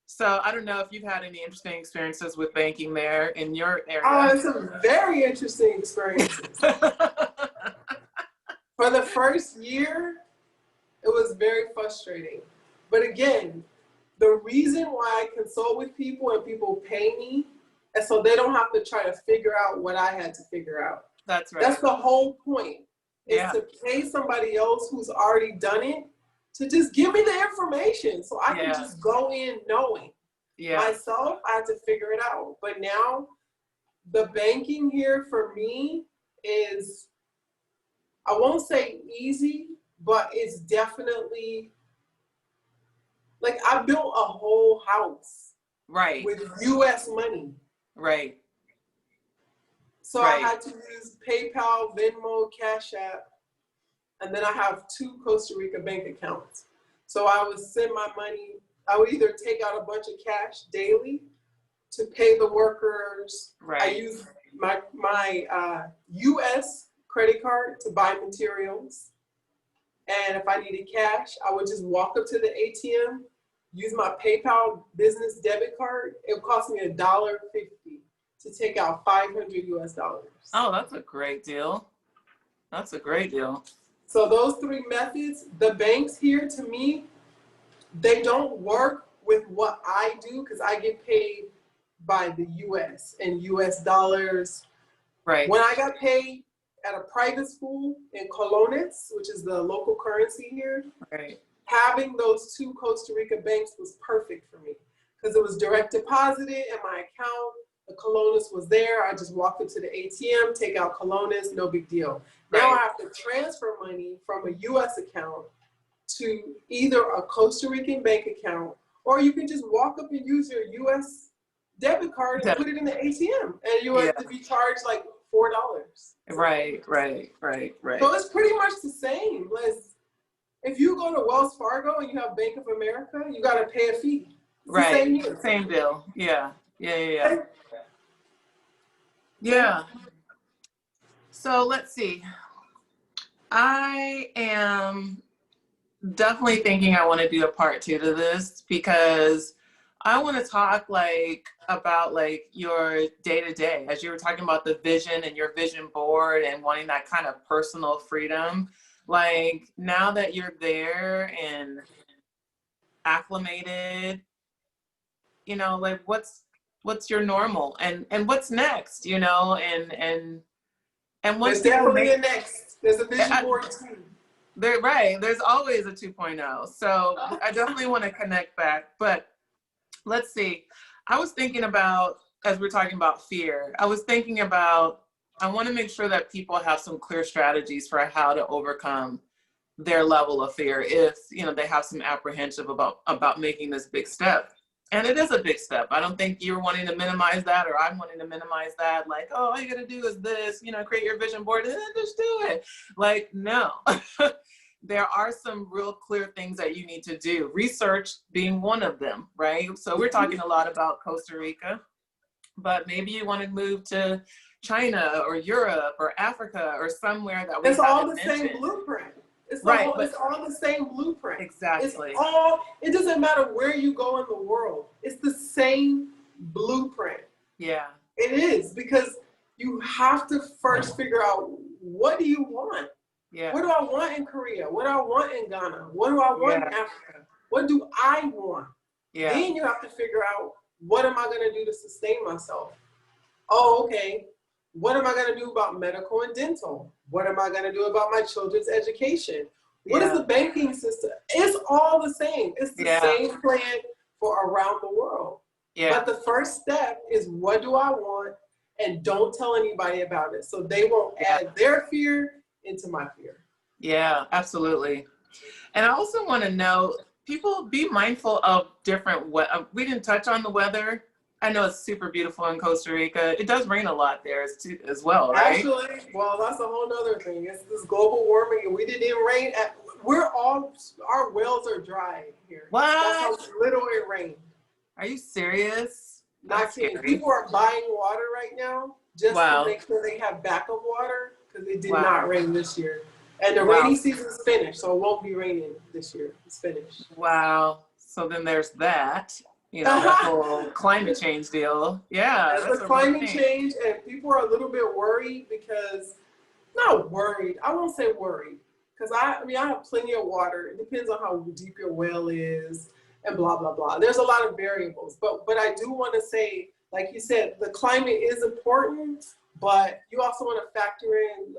So I don't know if you've had any interesting experiences with banking there in your area. Oh, it's a very interesting experience. For the first year, it was very frustrating. But again, the reason why I consult with people and people pay me is so they don't have to try to figure out what I had to figure out. That's right. That's the whole point, is to pay somebody else who's already done it to just give me the information so I can just go in knowing. Myself, I had to figure it out. But now the banking here for me is, I won't say easy, but it's definitely, like, I built a whole house with US money. Right. So I had to use PayPal, Venmo, Cash App, and then I have 2 Costa Rica bank accounts. So I would send my money, I would either take out a bunch of cash daily to pay the workers. I use my US credit card to buy materials. And if I needed cash, I would just walk up to the ATM, use my PayPal business debit card. It would cost me $1.50 to take out $500 US. Oh, that's a great deal. That's a great deal. So those 3 methods, the banks here, to me, they don't work with what I do because I get paid by the US and US dollars. Right. When I got paid at a private school in Colones, which is the local currency here, having those 2 Costa Rica banks was perfect for me because it was direct deposited in my account. the Colonis was there. I just walked up to the ATM, take out Colonis, no big deal. Now I have to transfer money from a US account to either a Costa Rican bank account, or you can just walk up and use your US debit card and put it in the ATM, and you have to be charged like $4. Right. So it's pretty much the same. If you go to Wells Fargo and you have Bank of America, you got to pay a fee. It's same bill. Yeah. So let's see. I am definitely thinking I want to do a part 2 to this, because I want to talk about your day-to-day, as you were talking about the vision and your vision board and wanting that kind of personal freedom. Like, now that you're there and acclimated, you know, like what's your normal and what's next, you know, and once there's definitely a next. There's a vision board too. There's always a 2.0. So I definitely want to connect back. But let's see. I was thinking about, as we're talking about fear, I was thinking about, I want to make sure that people have some clear strategies for how to overcome their level of fear if, you know, they have some apprehension about making this big step. And it is a big step. I don't think you're wanting to minimize that, or I'm wanting to minimize that. Like, oh, all you got to do is this, you know, create your vision board and then just do it. Like, no. There are some real clear things that you need to do. Research being one of them, right? So we're talking a lot about Costa Rica, but maybe you want to move to China or Europe or Africa or somewhere that we It's all the mentioned. Same blueprint. It's it's all the same blueprint. Exactly. It doesn't matter where you go in the world. It's the same blueprint. Yeah. It is, because you have to first figure out, what do you want? Yeah. What do I want in Korea? What do I want in Ghana? What do I want in Africa? What do I want? Yeah. Then you have to figure out, what am I going to do to sustain myself? Oh, okay. What am I going to do about medical and dental? What am I going to do about my children's education? What is the banking system? It's all the same. It's the same plan for around the world. Yeah. But the first step is, what do I want? And don't tell anybody about it, so they won't add their fear into my fear. Yeah, absolutely. And I also want to know, people be mindful of different weather. We didn't touch on the weather. I know it's super beautiful in Costa Rica. It does rain a lot there as well, right? Actually, well, that's a whole nother thing. It's this global warming, and we didn't rain. Our wells are dry here. What? That's how little it rained. Are you serious? Not kidding. People are buying water right now just to make sure they have backup water, because it did not rain this year. And the rainy season's finished, so it won't be raining this year. It's finished. Wow. So then there's that. You know, that whole climate change deal. Yeah. That's a climate change, and people are a little bit worried because, not worried, I won't say worried, because I have plenty of water. It depends on how deep your well is and blah, blah, blah. There's a lot of variables, but I do want to say, like you said, the climate is important, but you also want to factor in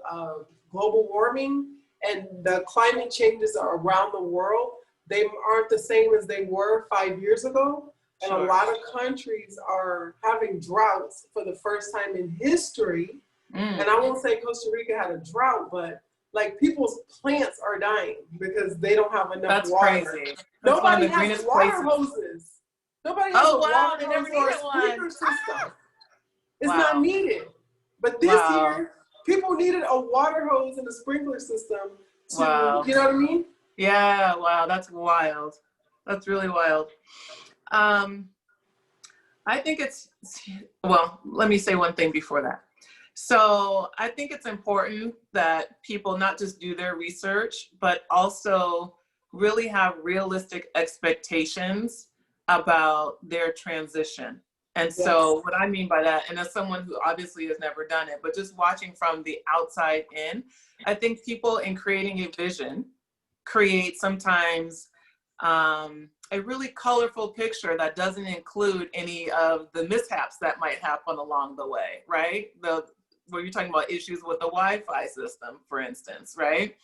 global warming, and the climate changes are around the world. They aren't the same as they were 5 years ago. And a lot of countries are having droughts for the first time in history. And I won't say Costa Rica had a drought, but like, people's plants are dying because they don't have enough water. That's crazy. Nobody has water hoses. Nobody has a water hose or a sprinkler system. It's not needed. But this year, people needed a water hose and a sprinkler system to, you know what I mean? Yeah, wow, that's wild. That's really wild. I think let me say one thing before that. So I think it's important that people not just do their research, but also really have realistic expectations about their transition. And so what I mean by that, and as someone who obviously has never done it, but just watching from the outside in, I think people, in creating a vision, create sometimes a really colorful picture that doesn't include any of the mishaps that might happen along the way, right? Where you're talking about issues with the Wi-Fi system, for instance, right?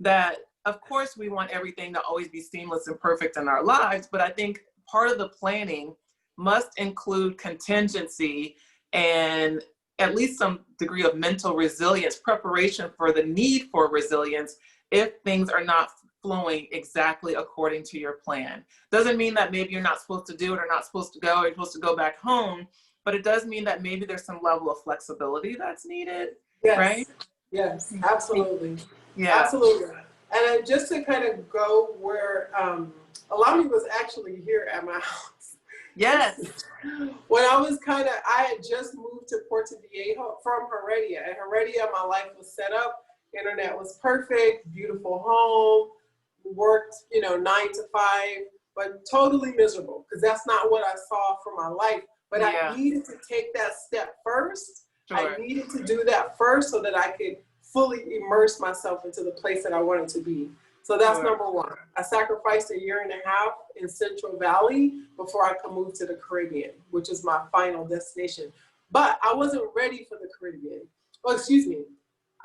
That, of course, we want everything to always be seamless and perfect in our lives, but I think part of the planning must include contingency and at least some degree of mental resilience, preparation for the need for resilience if things are not flowing exactly according to your plan. Doesn't mean that maybe you're not supposed to do it or not supposed to go, or you're supposed to go back home, but it does mean that maybe there's some level of flexibility that's needed, Yes. right? Yes, absolutely. Yeah. Absolutely. And then just to kind of go where Alami was actually here at my house. Yes. When I had just moved to Puerto Viejo from Heredia. At Heredia, my life was set up. Internet was perfect, beautiful home, worked, 9 to 5, but totally miserable because that's not what I saw for my life. But I needed to take that step first. Sure. I needed to do that first so that I could fully immerse myself into the place that I wanted to be. So that's number one. I sacrificed 1.5 years in Central Valley before I could move to the Caribbean, which is my final destination. But I wasn't ready for the Caribbean. Oh, excuse me.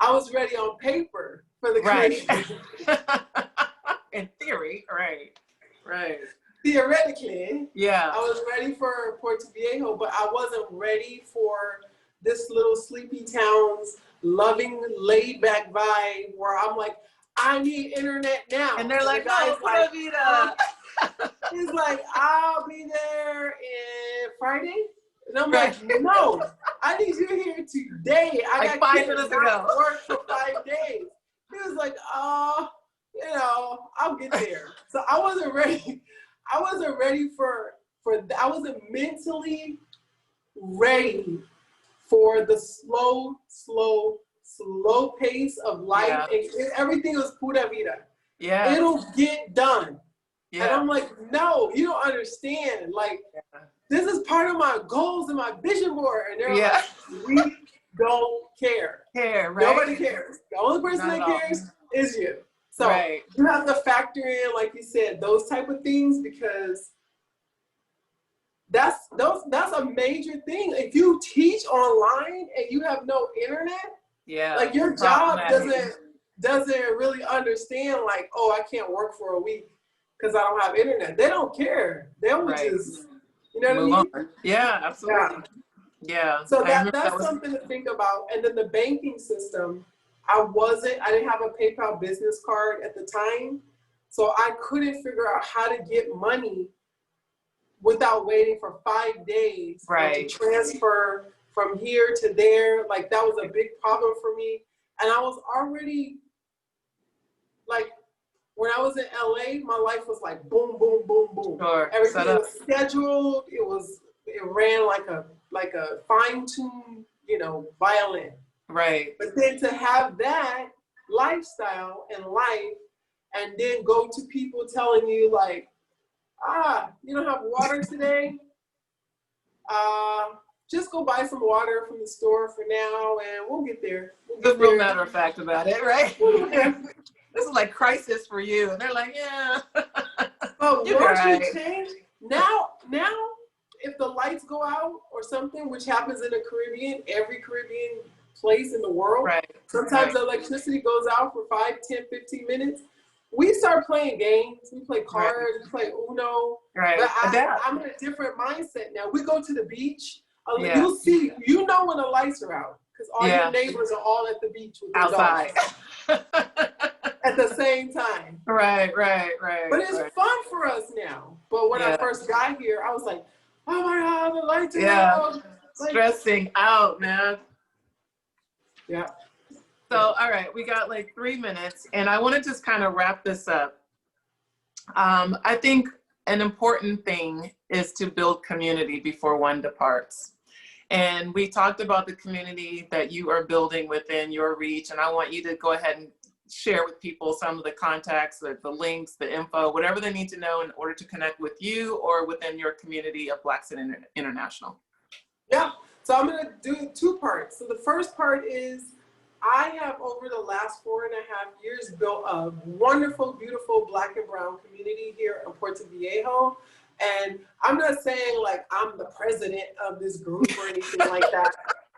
I was ready on paper for the Caribbean. In theory, right. Theoretically, yeah. I was ready for Puerto Viejo, but I wasn't ready for this little sleepy town's loving, laid-back vibe where I'm like, I need internet now. And they're like, no, pura vida. He's like, I'll be there in Friday. And I'm like, no, I need you here today. I like got 5 minutes ago. Work for 5 days. He was like, oh, I'll get there. So I wasn't ready. I wasn't ready I wasn't mentally ready for the slow pace of life. Yeah. And everything was pura vida. Yeah. It'll get done. Yeah. And I'm like, no, you don't understand. Like, this is part of my goals and my vision board. And they're like, we don't care. Right? Nobody cares. The only person that cares is you. So you have to factor in, like you said, those type of things, because that's a major thing. If you teach online and you have no internet, like your job doesn't really understand, like, oh, I can't work for a week because I don't have internet. They don't care. They will just, you know what I mean? Yeah, absolutely. Yeah. So that's something to think about. And then the banking system, I didn't have a PayPal business card at the time. So I couldn't figure out how to get money without waiting for 5 days to transfer from here to there. Like, that was a big problem for me. And I was already, like, when I was in LA, my life was like boom, boom, boom, boom. Sure. Everything was scheduled. It ran like a fine-tuned, violin. Right. But then to have that lifestyle and life, and then go to people telling you like, you don't have water today? Just go buy some water from the store for now, and we'll get there. Just real matter of fact about it, right? This is like crisis for you. And they're like, yeah. But once you change, now, if the lights go out or something, which happens in the Caribbean, every Caribbean place in the world, sometimes the electricity goes out for 5, 10, 15 minutes. We start playing games. We play cards. We play Uno. Right. But I'm in a different mindset now. We go to the beach. You'll see, when the lights are out, because all your neighbors are all at the beach with their outside dogs at the same time. Right. But it's fun for us now. But when I first got here, I was like, oh my God, the lights are out. Stressing out, man. Yeah. So, all right, we got like 3 minutes, and I want to just kind of wrap this up. I think an important thing is to build community before one departs. And we talked about the community that you are building within your reach, and I want you to go ahead and share with people some of the contacts, the links, the info, whatever they need to know in order to connect with you or within your community of Blaxit International. Yeah, so I'm going to do 2 parts. So the first part is, I have over the last 4.5 years built a wonderful, beautiful Black and brown community here in Puerto Viejo. And I'm not saying like I'm the president of this group or anything like that.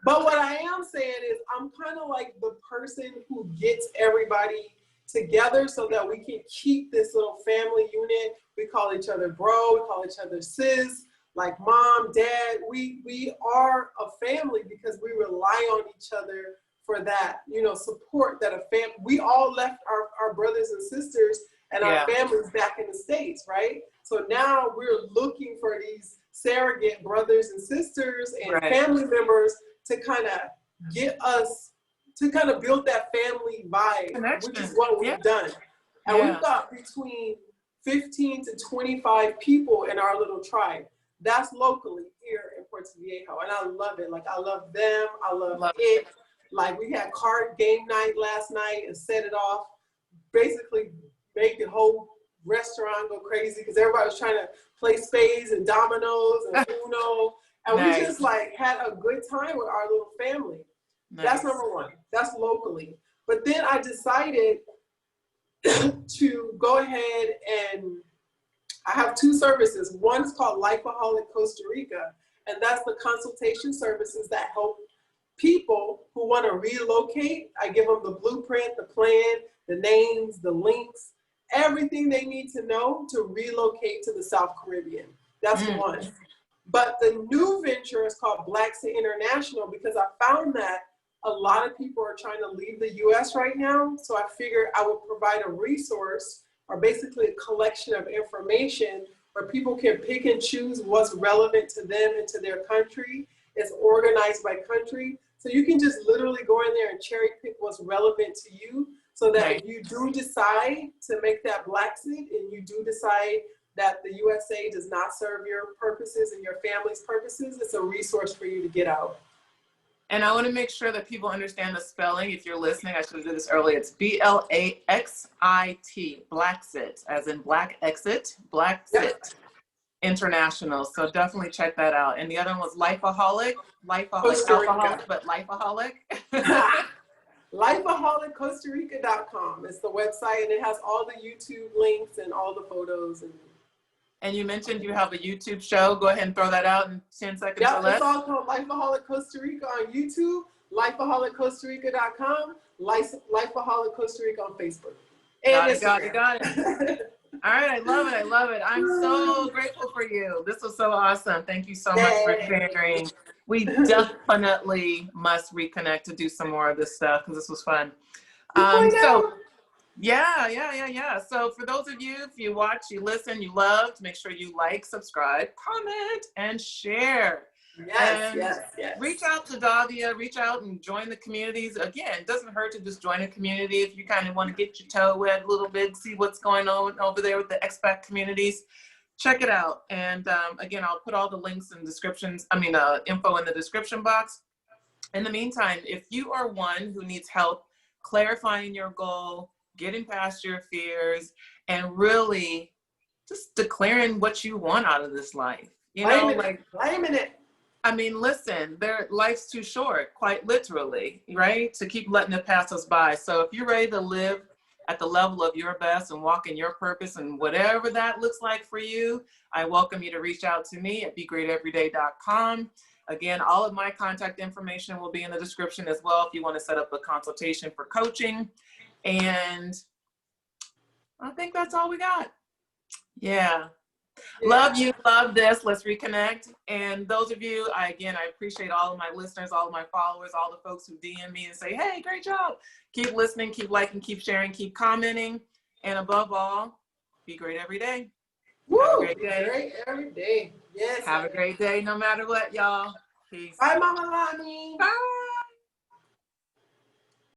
But what I am saying is I'm kind of like the person who gets everybody together so that we can keep this little family unit. We call each other bro, we call each other sis. like mom, dad, we are a family because we rely on each other for that, you know, support that we all left our brothers and sisters and our families back in the States, right? So now we're looking for these surrogate brothers and sisters and family members to kind of get us to kind of build that family vibe, which is what we've done. And we've got between 15 to 25 people in our little tribe. That's locally here in Puerto Viejo. And I love it. Like, I love them. I love it. Like, we had card game night last night and set it off. Basically, make the whole restaurant go crazy because everybody was trying to play spades and dominoes and Uno. And we just, like, had a good time with our little family. That's number one. That's locally. But then I decided to go ahead and I have two services. One is called Life-A-Holic Costa Rica, and that's the consultation services that help people who want to relocate. I give them the blueprint, the plan, the names, the links, everything they need to know to relocate to the South Caribbean. That's one. But the new venture is called Blaxit International because I found that a lot of people are trying to leave the US right now. So I figured I would provide a resource or basically a collection of information where people can pick and choose what's relevant to them and to their country. It's organized by country. So you can just literally go in there and cherry pick what's relevant to you so that if you do decide to make that Blaxit and you do decide that the USA does not serve your purposes and your family's purposes, it's a resource for you to get out. And I want to make sure that people understand the spelling. If you're listening, I should have did this earlier. It's Blaxit, Blaxit, as in black exit, Blaxit International. So definitely check that out. And the other one was Life-A-Holic, alcoholic, but Life-A-Holic. Life-A-Holic CostaRica.com is the website, and it has all the YouTube links and all the photos. And you mentioned you have a YouTube show. Go ahead and throw that out in 10 seconds or less. It's all called Life-A-Holic Costa Rica on YouTube, Life-A-Holic CostaRica.com, Life-A-Holic Costa Rica on Facebook. And got it. All right, I love it. I love it. I'm so grateful for you. This was so awesome. Thank you so much for sharing. We definitely must reconnect to do some more of this stuff because this was fun. So for those of you, if you watch, you listen, you loved, make sure you like, subscribe, comment, and share. Yes. Reach out to Davia, reach out and join the communities. Again, it doesn't hurt to just join a community if you kind of want to get your toe wet a little bit, see what's going on over there with the expat communities. Check it out. And again, I'll put all the links and info in the description box. In the meantime, if you are one who needs help clarifying your goal, getting past your fears, and really just declaring what you want out of this life. You know, claiming it. I mean, listen, life's too short, quite literally, right? To keep letting it pass us by. So if you're ready to live at the level of your best and walk in your purpose and whatever that looks like for you, I welcome you to reach out to me at begreateveryday.com. Again, all of my contact information will be in the description as well if you want to set up a consultation for coaching. And I think that's all we got. Love you, love this. Let's reconnect. And those of you, I appreciate all of my listeners, all of my followers, all the folks who DM me and say, hey, great job. Keep listening, keep liking, keep sharing, keep commenting. And above all, be great every day. Have a great day. Great every day. Yes. Have a great day no matter what, y'all. Peace. Bye, Mama Lani. Bye.